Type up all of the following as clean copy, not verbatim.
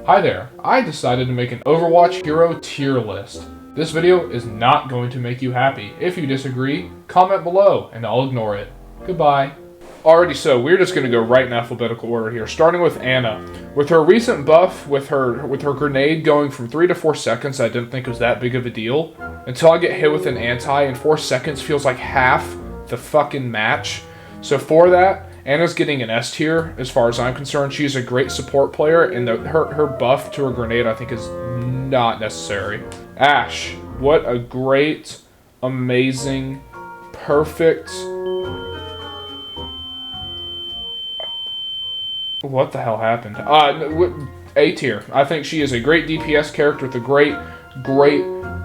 Hi there, I decided to make an Overwatch hero tier list. This video is not going to make you happy. If you disagree, comment below and I'll ignore it. Goodbye. Alrighty, so we're just going to go right in alphabetical order here, starting with Anna. With her recent buff, with her grenade going from 3 to 4 seconds, I didn't think it was that big of a deal. Until I get hit with an anti, and 4 seconds feels like half the fucking match. So for that, Anna's getting an S tier, as far as I'm concerned. She's a great support player, and her buff to her grenade, I think, is not necessary. Ashe, what a great, amazing, perfect... What the hell happened? A tier. I think she is a great DPS character with a great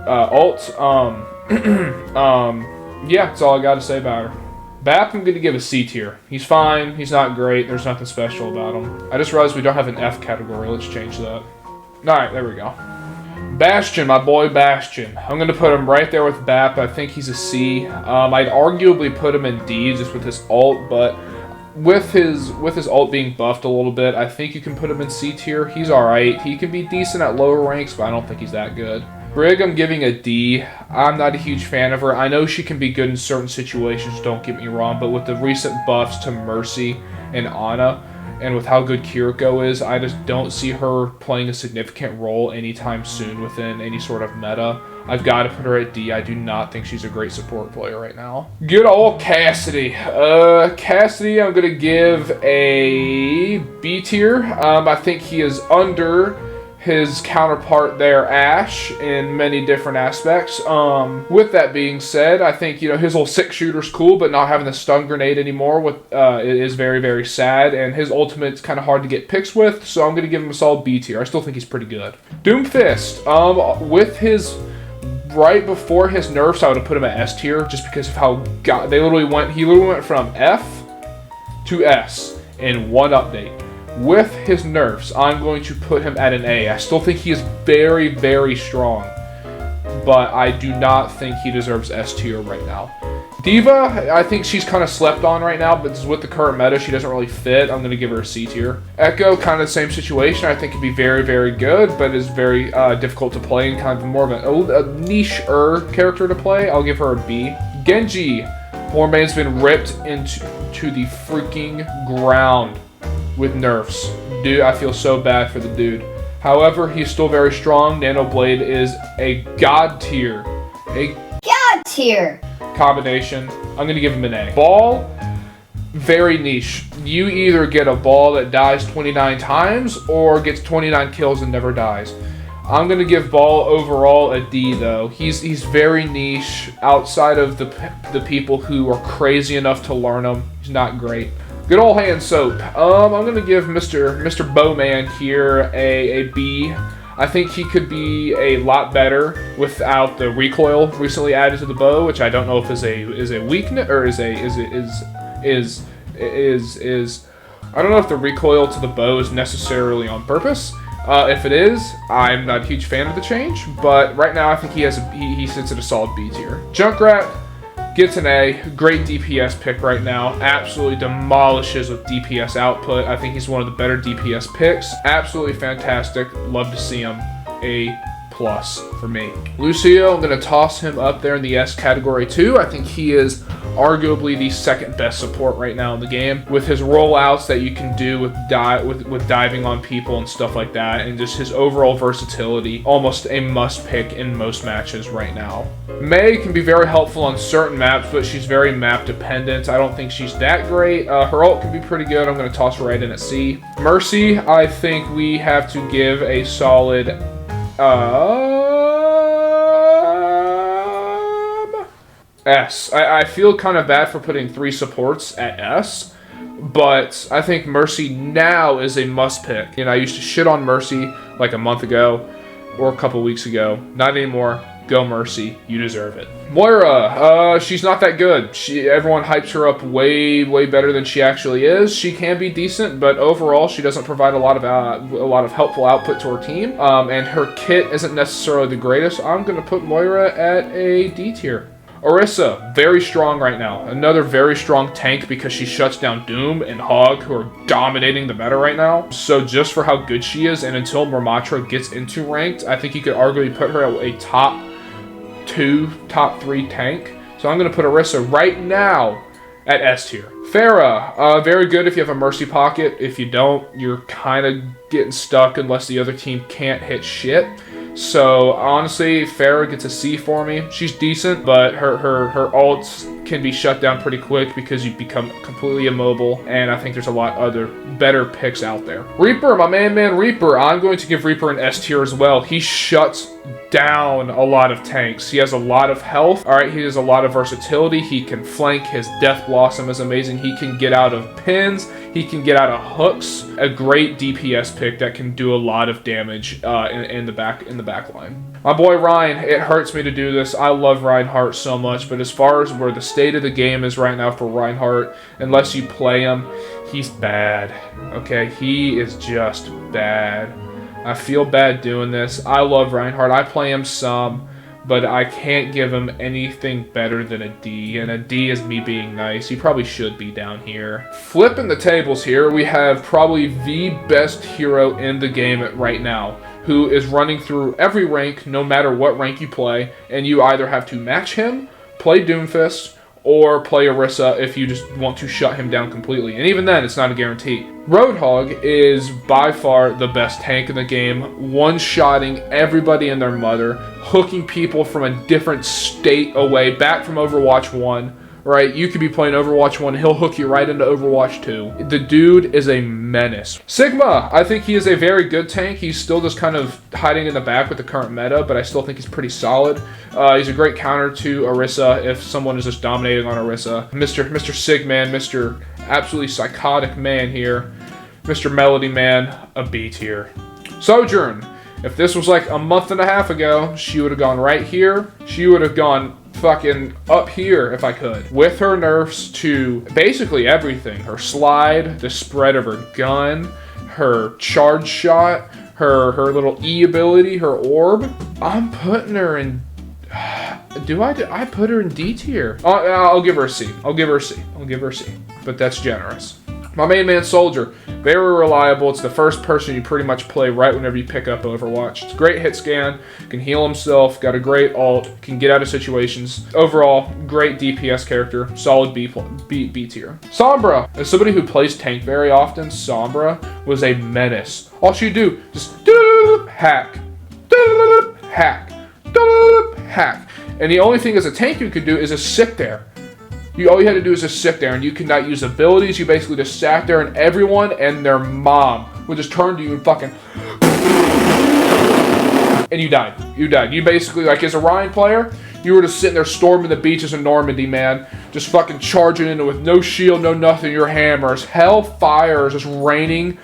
ult. Yeah, that's all I got to say about her. Bap, I'm going to give a C tier. He's fine. He's not great. There's nothing special about him. I just realized we don't have an F category. Let's change that. Alright, there we go. Bastion, my boy Bastion. I'm going to put him right there with Bap. I think he's a C. I'd arguably put him in D just with his ult, but with his ult being buffed a little bit, I think you can put him in C tier. He's alright. He can be decent at lower ranks, but I don't think he's that good. Brig, I'm giving a D. I'm not a huge fan of her. I know she can be good in certain situations, don't get me wrong, but with the recent buffs to Mercy and Ana, and with how good Kiriko is, I just don't see her playing a significant role anytime soon within any sort of meta. I've got to put her at D. I do not think she's a great support player right now. Good old Cassidy. Cassidy, I'm going to give a B tier. I think he is under his counterpart there, Ashe, in many different aspects. With that being said, I think, you know, his whole 6-shooter's cool, but not having the stun grenade anymore it is very, very sad, and his ultimate's kind of hard to get picks with, so I'm going to give him a solid B tier. I still think he's pretty good. Doomfist, with his... Right before his nerfs, I would have put him at S tier, just because of how he literally went from F to S in one update. With his nerfs, I'm going to put him at an A. I still think he is very, very strong, but I do not think he deserves S tier right now. Diva, I think she's kind of slept on right now, but with the current meta, she doesn't really fit. I'm going to give her a C tier. Echo, kind of the same situation. I think could be very, very good, but is very difficult to play and kind of more of a niche-er character to play. I'll give her a B. Genji, Hornbane's been ripped into the freaking ground with nerfs. Dude, I feel so bad for the dude. However, he's still very strong. Nanoblade is a god tier. A god tier combination. I'm gonna give him an A. Ball, very niche. You either get a ball that dies 29 times or gets 29 kills and never dies. I'm gonna give Ball overall a D though. He's very niche. Outside of the people who are crazy enough to learn him, he's not great. Good old hand soap. I'm gonna give Mr. Bowman here a B. I think he could be a lot better without the recoil recently added to the bow, which I don't know if is a weakness or is I don't know if the recoil to the bow is necessarily on purpose. If it is, I'm not a huge fan of the change, but right now I think he sits at a solid B tier. Junkrat gets an A. Great DPS pick right now. Absolutely demolishes with DPS output. I think he's one of the better DPS picks. Absolutely fantastic. Love to see him. A+ for me. Lucio, I'm going to toss him up there in the S category too. I think he is arguably the second best support right now in the game, with his rollouts that you can do with diving on people and stuff like that, and just his overall versatility. Almost a must pick in most matches right now. Mei can be very helpful on certain maps, but she's very map dependent. I don't think she's that great. Her ult can be pretty good. I'm going to toss her right in at C. Mercy, I think we have to give a solid S. I feel kind of bad for putting 3 supports at S, but I think Mercy now is a must pick. And I used to shit on Mercy like a month ago or a couple weeks ago. Not anymore. Go Mercy. You deserve it. Moira, she's not that good. Everyone hypes her up way better than she actually is. She can be decent, but overall she doesn't provide a lot of helpful output to her team. And her kit isn't necessarily the greatest. I'm gonna put Moira at a D tier. Orisa, very strong right now. Another very strong tank because she shuts down Doom and Hog, who are dominating the meta right now. So just for how good she is, and until Ramattra gets into ranked, I think you could arguably put her at a top 2, top 3 tank. So I'm going to put Orisa right now at S tier. Pharah, very good if you have a Mercy Pocket. If you don't, you're kind of getting stuck unless the other team can't hit shit. So honestly, Pharah gets a C for me. She's decent, but her ults can be shut down pretty quick because you become completely immobile, and I think there's a lot other better picks out there. Reaper, my man Reaper, I'm going to give Reaper an S tier as well. He shuts down a lot of tanks. He has a lot of health. All right, he has a lot of versatility. He can flank. His Death Blossom is amazing. He can get out of pins. He can get out of hooks. A great DPS pick that can do a lot of damage in the back line. My boy Ryan, it hurts me to do this. I love Reinhardt so much, but as far as where the state of the game is right now for Reinhardt, unless you play him, he's bad. Okay, he is just bad. I feel bad doing this. I love Reinhardt. I play him some, but I can't give him anything better than a D, and a D is me being nice. He probably should be down here. Flipping the tables here, we have probably the best hero in the game right now, who is running through every rank, no matter what rank you play, and you either have to match him, play Doomfist, or play Orisa if you just want to shut him down completely. And even then, it's not a guarantee. Roadhog is by far the best tank in the game, one-shotting everybody and their mother, hooking people from a different state away, back from Overwatch 1, right? You could be playing Overwatch 1, he'll hook you right into Overwatch 2. The dude is a menace. Sigma, I think he is a very good tank. He's still just kind of hiding in the back with the current meta, but I still think he's pretty solid. He's a great counter to Orisa if someone is just dominating on Orisa. Mr. Sigman, Mr. absolutely psychotic man here. Mr. Melody Man, a B tier. Sojourn, if this was like a month and a half ago, she would have gone right here. She would have gone fucking up here if I could. With her nerfs to basically everything. Her slide, the spread of her gun, her charge shot, her little E ability, her orb. I'm putting her in... I put her in D tier. I'll give her a C. I'll give her a C. But that's generous. My main man Soldier, very reliable. It's the first person you pretty much play right whenever you pick up Overwatch. It's a great hit scan, can heal himself, got a great ult, can get out of situations. Overall, great DPS character, solid B tier. Sombra, as somebody who plays tank very often, Sombra was a menace. All she'd do, just hack, hack, hack. And the only thing as a tank you could do is just sit there. All you had to do is just sit there, and you could not use abilities. You basically just sat there, and everyone and their mom would just turn to you and fucking... And you died. You basically, like, as a Ryan player, you were just sitting there storming the beaches of Normandy, man. Just fucking charging into it with no shield, no nothing, your hammers. Hellfire is just raining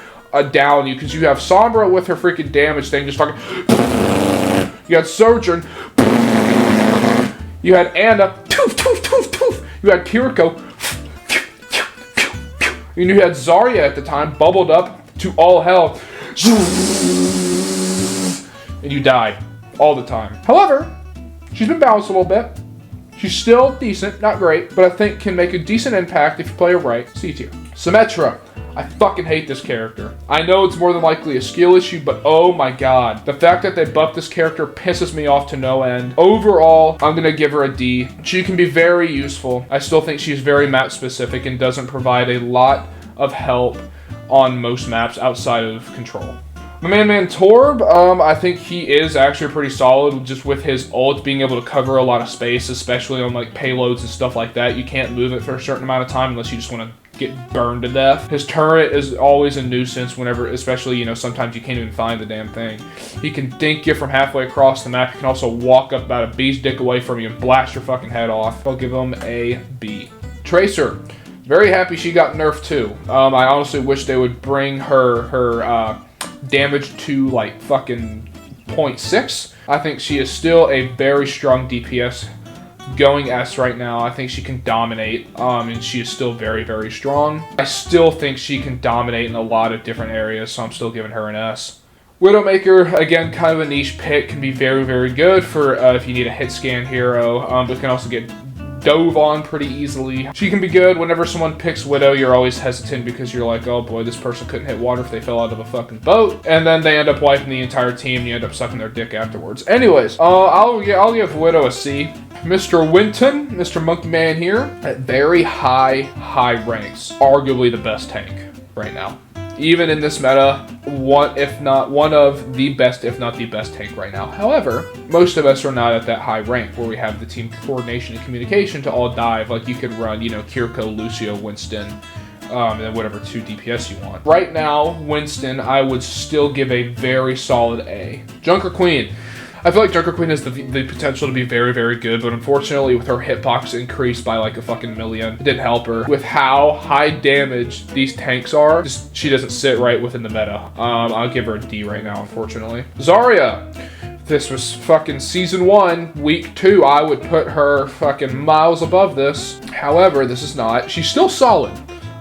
down you, because you have Sombra with her freaking damage thing, just fucking... You had Sojourn. You had Anna. You had Kiriko, and you had Zarya at the time, bubbled up to all hell, and you died all the time. However, she's been balanced a little bit. She's still decent, not great, but I think can make a decent impact if you play her right. C tier. Symmetra. I fucking hate this character. I know it's more than likely a skill issue, but oh my god. The fact that they buffed this character pisses me off to no end. Overall, I'm gonna give her a D. She can be very useful. I still think she's very map specific and doesn't provide a lot of help on most maps outside of Control. My man Torb, I think he is actually pretty solid just with his ult being able to cover a lot of space, especially on like payloads and stuff like that. You can't move it for a certain amount of time unless you just want to get burned to death. His turret is always a nuisance whenever, especially, you know, sometimes you can't even find the damn thing. He can dink you from halfway across the map. He can also walk up about a bee's dick away from you and blast your fucking head off. I'll give him a B. Tracer. Very happy she got nerfed too. I honestly wish they would bring her damage to like fucking 0.6. I think she is still a very strong DPS going S right now. I think she can dominate, and she is still very, very strong. I still think she can dominate in a lot of different areas, so I'm still giving her an S. Widowmaker, again, kind of a niche pick, can be very, very good for if you need a hit scan hero, but can also get dove on pretty easily. She can be good. Whenever someone picks Widow, you're always hesitant because you're like, oh boy, this person couldn't hit water if they fell out of a fucking boat. And then they end up wiping the entire team and you end up sucking their dick afterwards. Anyways, I'll give Widow a C. Mr. Winton, Mr. Monkey Man here, at very high ranks. Arguably the best tank right now. Even in this meta, one of the best, if not the best tank right now. However, most of us are not at that high rank where we have the team coordination and communication to all dive. Like you could run, Kiriko, Lucio, Winston, and then whatever 2 DPS you want. Right now, Winston, I would still give a very solid A. Junker Queen. I feel like Junker Queen has the potential to be very, very good, but unfortunately with her hitbox increased by like a fucking million, it didn't help her. With how high damage these tanks are, she doesn't sit right within the meta. I'll give her a D right now, unfortunately. Zarya. This was fucking season 1, week 2. I would put her fucking miles above this. However, this is not. She's still solid.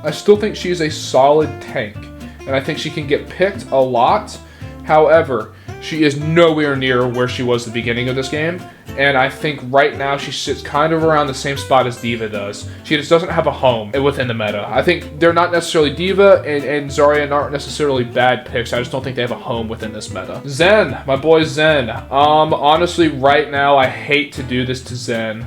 I still think she's a solid tank, and I think she can get picked a lot. However, she is nowhere near where she was at the beginning of this game, and I think right now she sits kind of around the same spot as D.Va does. She just doesn't have a home within the meta. I think they're not necessarily D.Va and Zarya aren't necessarily bad picks. I just don't think they have a home within this meta. Zen, my boy Zen. Honestly, right now I hate to do this to Zen.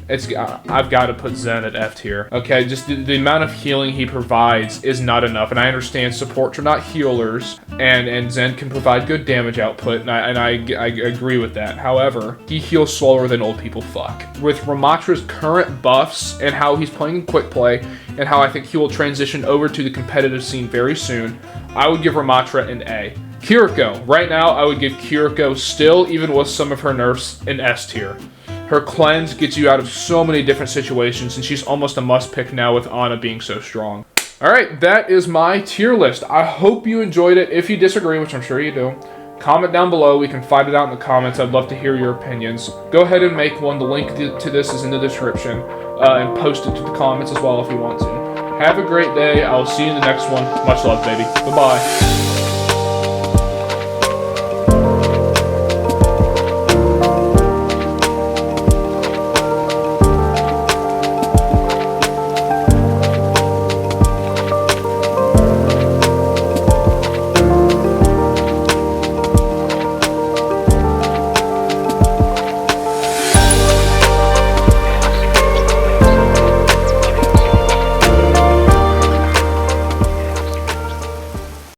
I've got to put Zen at F tier. Okay, just the amount of healing he provides is not enough, and I understand supports are not healers, and Zen can provide good damage output, and I agree with that. However, he heals slower than old people fuck. With Ramatra's current buffs and how he's playing in quick play, and how I think he will transition over to the competitive scene very soon, I would give Ramatra an A. Kiriko. Right now, I would give Kiriko still, even with some of her nerfs, an S tier. Her cleanse gets you out of so many different situations, and she's almost a must-pick now with Ana being so strong. Alright, that is my tier list. I hope you enjoyed it. If you disagree, which I'm sure you do, comment down below. We can fight it out in the comments. I'd love to hear your opinions. Go ahead and make one. The link to this is in the description. And post it to the comments as well if you want to. Have a great day. I'll see you in the next one. Much love, baby. Bye-bye.